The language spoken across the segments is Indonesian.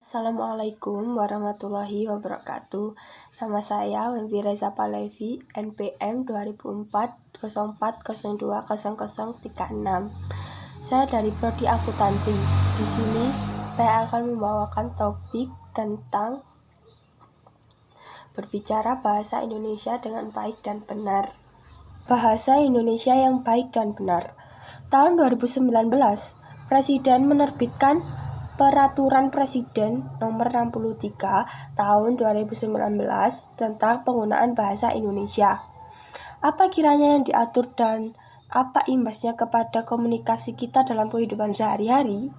Assalamualaikum warahmatullahi wabarakatuh. Nama saya Wemby Reza Palevi, NPM 2004 04 02 0036. Saya dari Prodi Akuntansi. Di sini saya akan membawakan topik tentang berbicara bahasa Indonesia dengan baik dan benar. Bahasa Indonesia yang baik dan benar. Tahun 2019, Presiden menerbitkan Peraturan Presiden Nomor 63 Tahun 2019 tentang penggunaan bahasa Indonesia. Apa kiranya yang diatur dan apa imbasnya kepada komunikasi kita dalam kehidupan sehari-hari?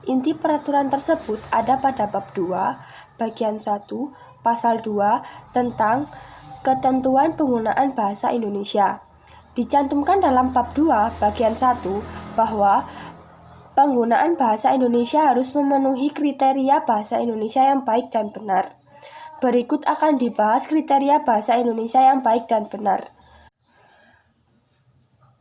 Inti peraturan tersebut ada pada bab 2, bagian 1, pasal 2 tentang ketentuan penggunaan bahasa Indonesia. Dicantumkan dalam bab 2, bagian 1 bahwa penggunaan bahasa Indonesia harus memenuhi kriteria bahasa Indonesia yang baik dan benar. Berikut akan dibahas kriteria bahasa Indonesia yang baik dan benar.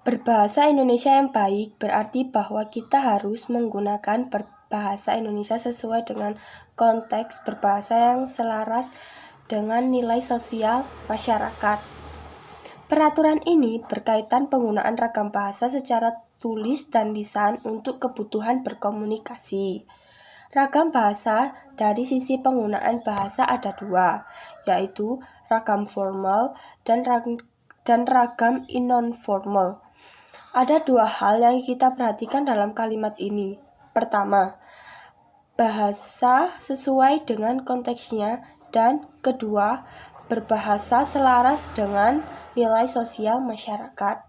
Berbahasa Indonesia yang baik berarti bahwa kita harus menggunakan berbahasa Indonesia sesuai dengan konteks berbahasa yang selaras dengan nilai sosial masyarakat. Peraturan ini berkaitan penggunaan ragam bahasa secara tulis dan lisan untuk kebutuhan berkomunikasi. Ragam bahasa dari sisi penggunaan bahasa ada dua, yaitu ragam formal dan ragam non-formal. Ada dua hal yang kita perhatikan dalam kalimat ini. Pertama, bahasa sesuai dengan konteksnya, dan kedua, berbahasa selaras dengan nilai sosial masyarakat.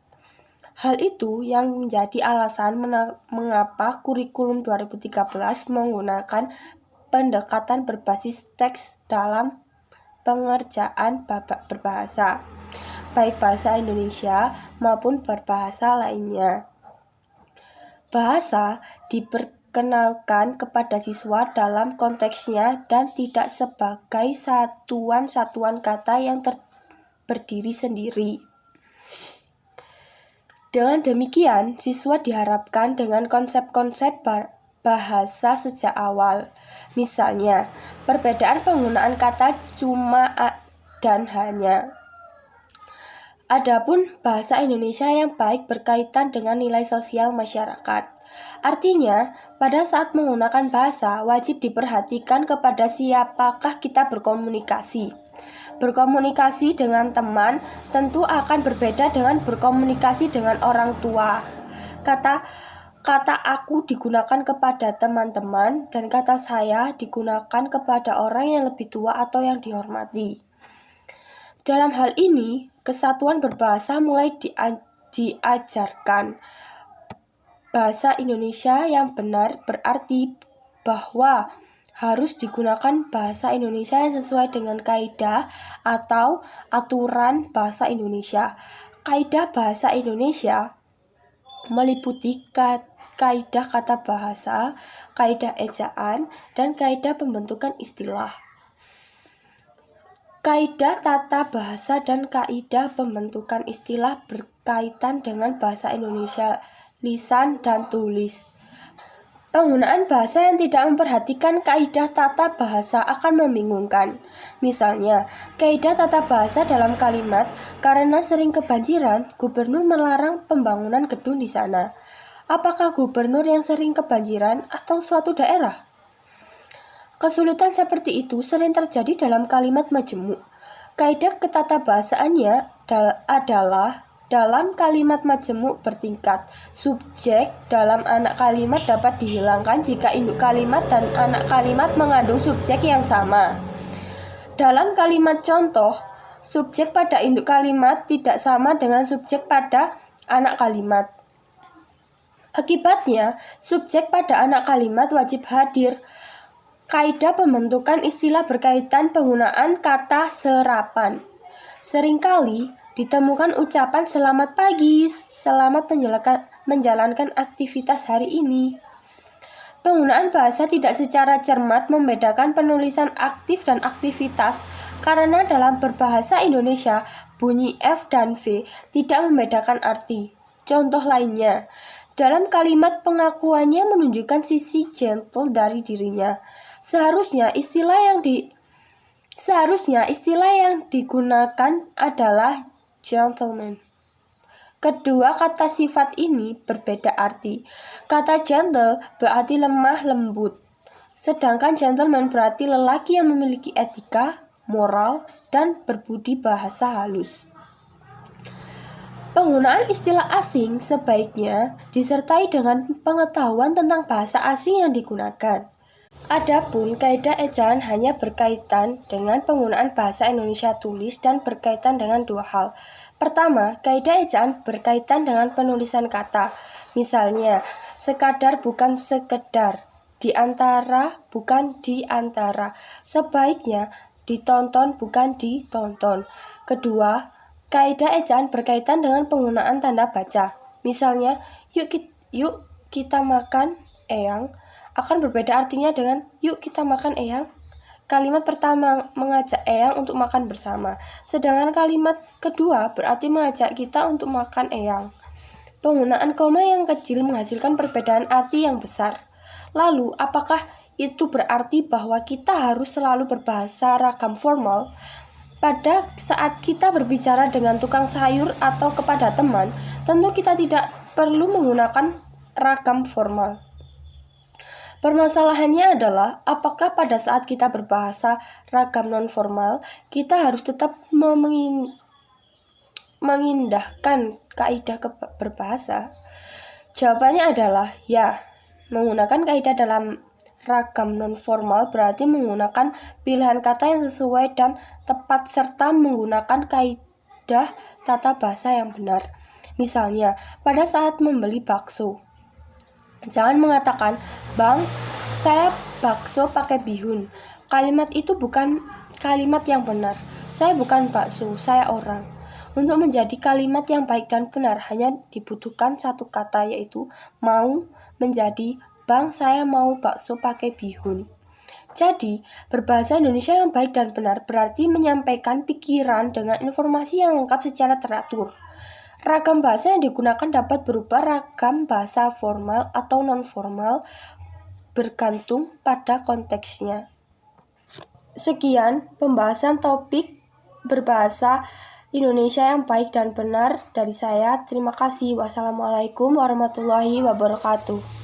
Hal itu yang menjadi alasan mengapa kurikulum 2013 menggunakan pendekatan berbasis teks dalam pengerjaan berbahasa, baik bahasa Indonesia maupun berbahasa lainnya. Bahasa diperkenalkan kepada siswa dalam konteksnya dan tidak sebagai satuan-satuan kata yang berdiri sendiri. Dengan demikian, siswa diharapkan dengan konsep-konsep bahasa sejak awal. Misalnya, perbedaan penggunaan kata cuma dan hanya. Adapun bahasa Indonesia yang baik berkaitan dengan nilai sosial masyarakat. Artinya, pada saat menggunakan bahasa, wajib diperhatikan kepada siapakah kita berkomunikasi. Berkomunikasi dengan teman tentu akan berbeda dengan berkomunikasi dengan orang tua. Kata aku digunakan kepada teman-teman dan kata saya digunakan kepada orang yang lebih tua atau yang dihormati. Dalam hal ini, kesatuan berbahasa mulai diajarkan. Bahasa Indonesia yang benar berarti bahwa harus digunakan bahasa Indonesia yang sesuai dengan kaidah atau aturan bahasa Indonesia. Kaidah bahasa Indonesia meliputi kaidah kata bahasa, kaidah ejaan, dan kaidah pembentukan istilah. Kaidah tata bahasa dan kaidah pembentukan istilah berkaitan dengan bahasa Indonesia lisan dan tulis. Penggunaan bahasa yang tidak memperhatikan kaidah tata bahasa akan membingungkan. Misalnya, kaidah tata bahasa dalam kalimat, karena sering kebanjiran, gubernur melarang pembangunan gedung di sana. Apakah gubernur yang sering kebanjiran atau suatu daerah? Kesulitan seperti itu sering terjadi dalam kalimat majemuk. Kaidah ketatabahasaannya adalah dalam kalimat majemuk bertingkat. Subjek dalam anak kalimat dapat dihilangkan jika induk kalimat dan anak kalimat mengandung subjek yang sama. Dalam kalimat contoh, subjek pada induk kalimat tidak sama dengan subjek pada anak kalimat. Akibatnya, subjek pada anak kalimat wajib hadir. Kaidah pembentukan istilah berkaitan penggunaan kata serapan. Seringkali ditemukan ucapan selamat pagi, selamat menjalankan aktivitas hari ini. Penggunaan bahasa tidak secara cermat membedakan penulisan aktif dan aktivitas karena dalam berbahasa Indonesia bunyi F dan V tidak membedakan arti. Contoh lainnya, dalam kalimat pengakuannya menunjukkan sisi gentle dari dirinya. Seharusnya istilah yang digunakan adalah gentleman. Kedua kata sifat ini berbeda arti. Kata gentle berarti lemah lembut, sedangkan gentleman berarti lelaki yang memiliki etika, moral, dan berbudi bahasa halus. Penggunaan istilah asing sebaiknya disertai dengan pengetahuan tentang bahasa asing yang digunakan. Adapun kaidah ejaan hanya berkaitan dengan penggunaan bahasa Indonesia tulis dan berkaitan dengan dua hal. Pertama, kaidah ejaan berkaitan dengan penulisan kata. Misalnya, sekadar bukan sekedar, di antara bukan di antara, sebaiknya ditonton bukan ditonton. Kedua, kaidah ejaan berkaitan dengan penggunaan tanda baca. Misalnya, yuk kita makan eyang akan berbeda artinya dengan yuk kita makan eyang. Kalimat pertama mengajak eyang untuk makan bersama, sedangkan kalimat kedua berarti mengajak kita untuk makan eyang. Penggunaan koma yang kecil menghasilkan perbedaan arti yang besar. Lalu, apakah itu berarti bahwa kita harus selalu berbahasa ragam formal? Pada saat kita berbicara dengan tukang sayur atau kepada teman, tentu kita tidak perlu menggunakan ragam formal. Permasalahannya adalah apakah pada saat kita berbahasa ragam non-formal, kita harus tetap mengindahkan kaidah berbahasa? Jawabannya adalah ya. Menggunakan kaidah dalam ragam non-formal berarti menggunakan pilihan kata yang sesuai dan tepat serta menggunakan kaidah tata bahasa yang benar. Misalnya, pada saat membeli bakso, jangan mengatakan, "Bang, saya bakso pakai bihun." Kalimat itu bukan kalimat yang benar. Saya bukan bakso, saya orang. Untuk menjadi kalimat yang baik dan benar hanya dibutuhkan satu kata, yaitu mau menjadi, "Bang, saya mau bakso pakai bihun." Jadi, berbahasa Indonesia yang baik dan benar berarti menyampaikan pikiran dengan informasi yang lengkap secara teratur. Ragam bahasa yang digunakan dapat berupa ragam bahasa formal atau non-formal, bergantung pada konteksnya. Sekian pembahasan topik berbahasa Indonesia yang baik dan benar dari saya. Terima kasih. Wassalamualaikum warahmatullahi wabarakatuh.